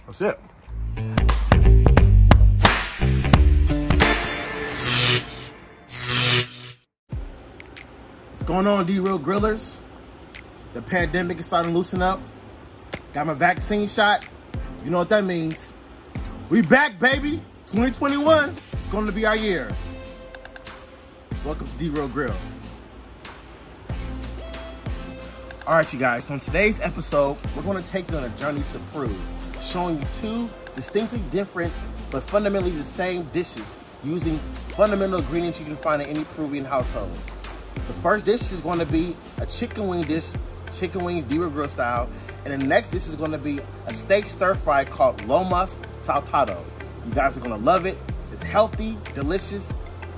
That's it. What's going on, D-Real Grillers? The pandemic is starting to loosen up. Got my vaccine shot. You know what that means. We back, baby. 2021. It's going to be our year. Welcome to D-Real Grill. All right, you guys. So in today's episode, we're going to take you on a journey to Peru, showing you two distinctly different but fundamentally the same dishes using fundamental ingredients you can find in any Peruvian household. The first dish is going to be a chicken wing dish, chicken wings D-Real Grill style, and the next dish is going to be a steak stir fry called Lomas saltado. You guys are going to love it. It's healthy, delicious,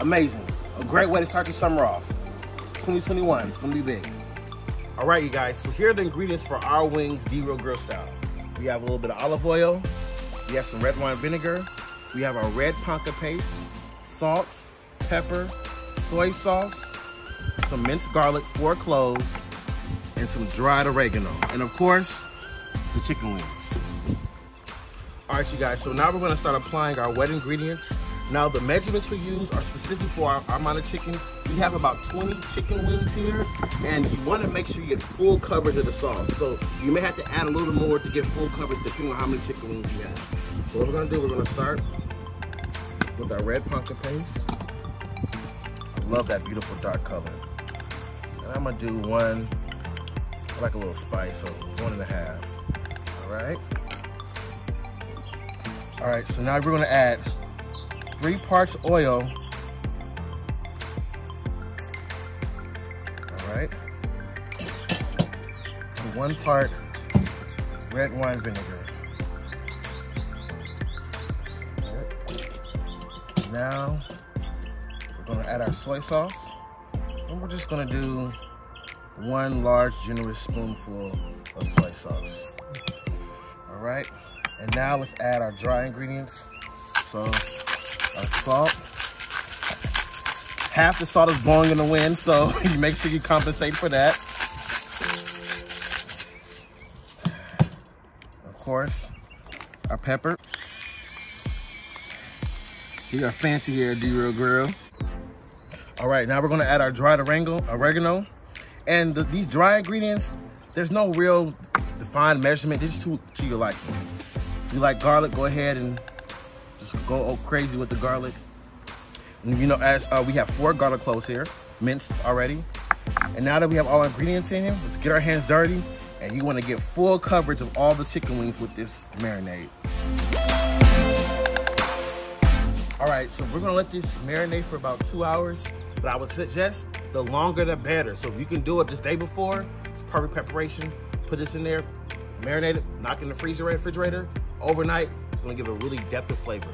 amazing. A great way to start your summer off. 2021, it's going to be big. All right, you guys, so here are the ingredients for our wings D-Real Grill style. We have a little bit of olive oil, we have some red wine vinegar, we have our red panca paste, salt, pepper, soy sauce, some minced garlic, 4 cloves, and some dried oregano. And of course, the chicken wings. All right, you guys, so now we're gonna start applying our wet ingredients. Now the measurements we use are specific for our amount of chicken. We have about 20 chicken wings here, and you wanna make sure you get full coverage of the sauce. So you may have to add a little more to get full coverage depending on how many chicken wings you have. So what we're gonna do, we're gonna start with our red panca paste. I love that beautiful dark color. And I'm gonna do one, I like a little spice, so 1.5. All right. All right, so now we're gonna add 3 parts oil. All right. And 1 part red wine vinegar. Now we're gonna add our soy sauce, and we're just gonna do 1 large generous spoonful of soy sauce. All right, and now let's add our dry ingredients. So our salt. Half the salt is blowing in the wind, so you make sure you compensate for that. Of course, our pepper. We are fancy here at D-Real Grill. All right, now we're gonna add our dried oregano. And these dry ingredients, there's no real defined measurement. This is to your liking. If you like garlic, go ahead and just go crazy with the garlic. And you know, as we have 4 garlic cloves here, minced already. And now that we have all our ingredients in here, let's get our hands dirty. And you wanna get full coverage of all the chicken wings with this marinade. All right, so we're gonna let this marinate for about 2 hours, but I would suggest the longer the better. So if you can do it this day before, it's perfect preparation. Put this in there, marinate it, knock it in the refrigerator. Overnight, it's gonna give a really depth of flavor.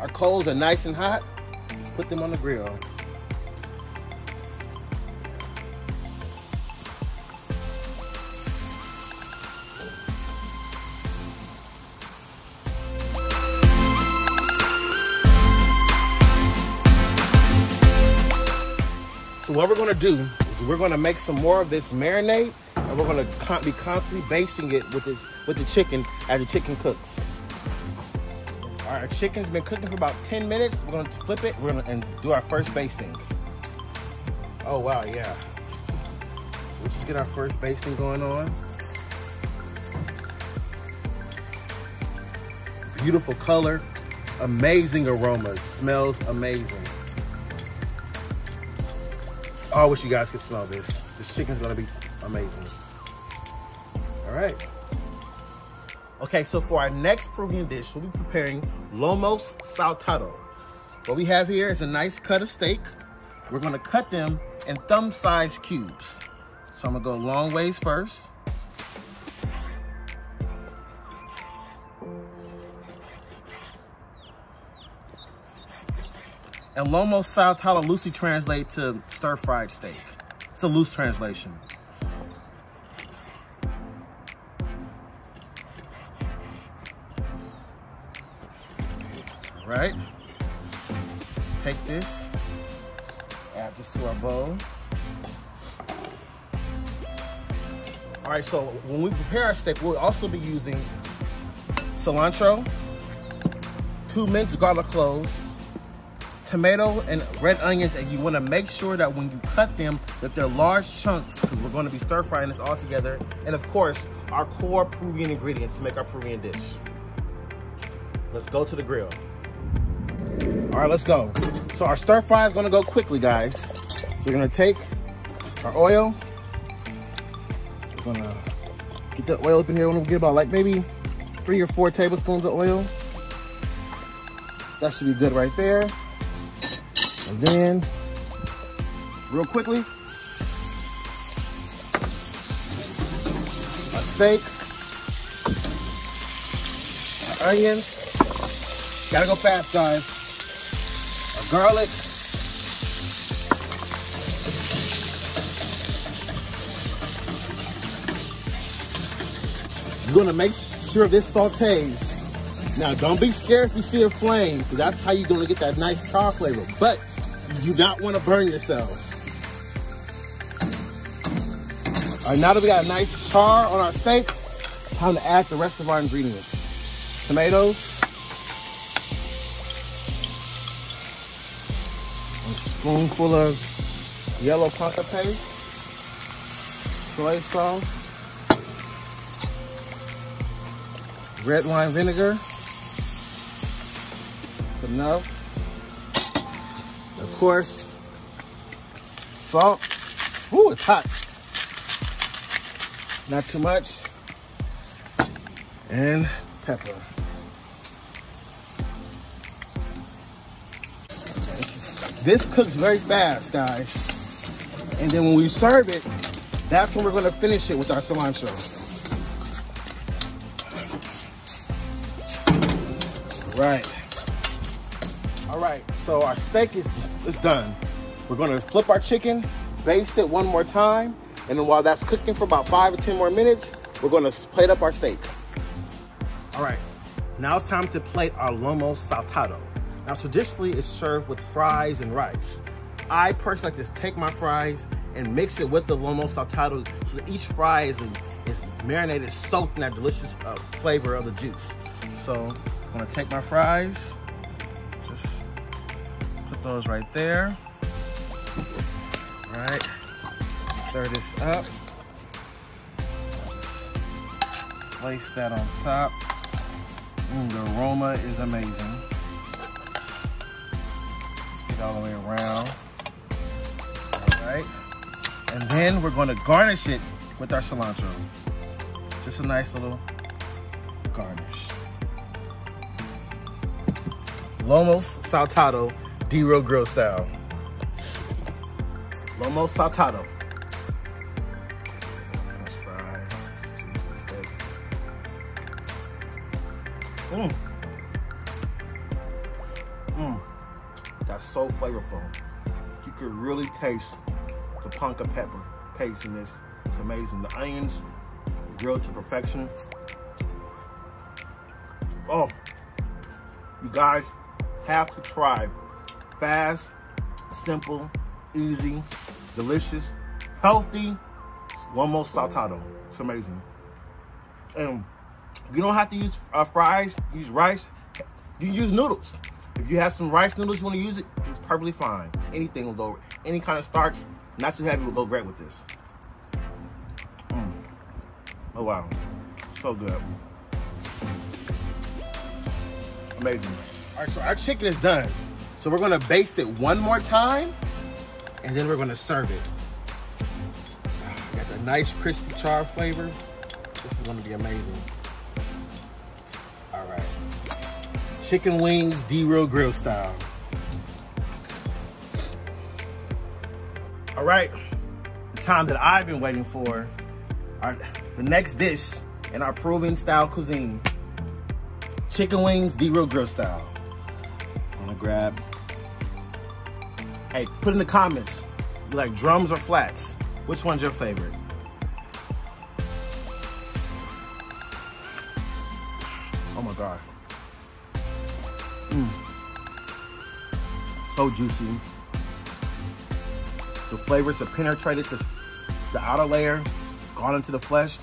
Our coals are nice and hot. Let's put them on the grill. So what we're gonna do is we're gonna make some more of this marinade, and we're gonna be constantly basting it with the chicken as the chicken cooks. All right, our chicken's been cooking for about 10 minutes. We're gonna flip it, and do our first basting. Oh wow, yeah. So let's just get our first basting going on. Beautiful color, amazing aroma, it smells amazing. Oh, I wish you guys could smell this. This chicken's gonna be amazing. All right. Okay, so for our next Peruvian dish, we'll be preparing Lomas saltado. What we have here is a nice cut of steak. We're gonna cut them in thumb-sized cubes. So I'm gonna go long ways first. And Lomas saltado loosely translates to stir-fried steak. It's a loose translation. All right, let's take this, add this to our bowl. All right, so when we prepare our steak, we'll also be using cilantro, 2 minced garlic cloves, tomato and red onions, and you want to make sure that when you cut them that they're large chunks, because we're going to be stir frying this all together. And of course, our core Peruvian ingredients to make our Peruvian dish. Let's go to the grill. All right, let's go. So our stir fry is going to go quickly, guys. So we're going to take our oil. We're going to get the oil up in here. We're going to get about like maybe 3 or 4 tablespoons of oil. That should be good right there. And then, real quickly, our steak, our onions, gotta go fast, guys, our garlic, you're gonna make sure this sautés. Now, don't be scared if you see a flame, because that's how you're gonna get that nice char flavor, but you do not want to burn yourselves. All right, now that we got a nice char on our steak, it's time to add the rest of our ingredients. Tomatoes. A spoonful of yellow panca paste. Soy sauce. Red wine vinegar. That's enough. Of course, salt. Ooh, it's hot. Not too much. And pepper. This cooks very fast, guys. And then when we serve it, that's when we're going to finish it with our cilantro. All right, so our steak is done. We're gonna flip our chicken, baste it one more time, and then while that's cooking for about 5 or 10 more minutes, we're gonna plate up our steak. All right, now it's time to plate our lomo saltado. Now traditionally it's served with fries and rice. I personally like to take my fries and mix it with the lomo saltado so that each fry is marinated, soaked in that delicious flavor of the juice. So I'm gonna take my fries, just put those right there. All right, stir this up. Place that on top. The aroma is amazing. Let's get all the way around. All right, and then we're gonna garnish it with our cilantro. Just a nice little garnish. Lomo saltado, D-Real grill style. Lomo saltado. French fry, juicy steak. That's so flavorful. You could really taste the panca pepper paste in this. It's amazing. The onions grilled to perfection. Oh, you guys have to try. Fast, simple, easy, delicious, healthy lomo saltado. It's amazing. And you don't have to use fries, use rice. You can use noodles. If you have some rice noodles you want to use it, it's perfectly fine. Anything will go, any kind of starch, not too heavy, will go great with this. Oh wow, so good. Amazing. All right, so our chicken is done. So we're gonna baste it one more time, and then we're gonna serve it. Got the nice crispy char flavor. This is gonna be amazing. All right. Chicken wings, D-Real grill style. All right, the time that I've been waiting for, the next dish in our Peruvian style cuisine. Chicken wings, D-Real grill style. I'm gonna grab. Hey, put in the comments, you like drums or flats? Which one's your favorite? Oh my God. So juicy. The flavors have penetrated the outer layer, gone into the flesh.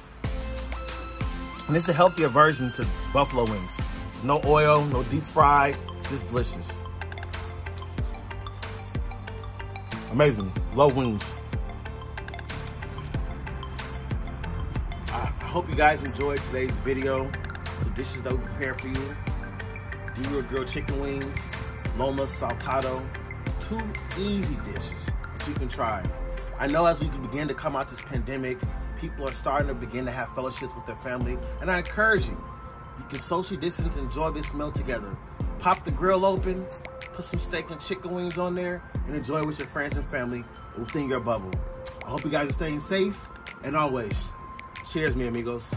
And it's a healthier version to buffalo wings. There's no oil, no deep fried, just delicious. Amazing, low wings. I hope you guys enjoyed today's video. The dishes that we prepared for you. Dior grilled chicken wings, Loma saltado. 2 easy dishes that you can try. I know as we begin to come out this pandemic, people are starting to begin to have fellowships with their family, and I encourage you, you can socially distance and enjoy this meal together. Pop the grill open, put some steak and chicken wings on there, and enjoy it with your friends and family within your bubble. I hope you guys are staying safe, and always, cheers, mi amigos.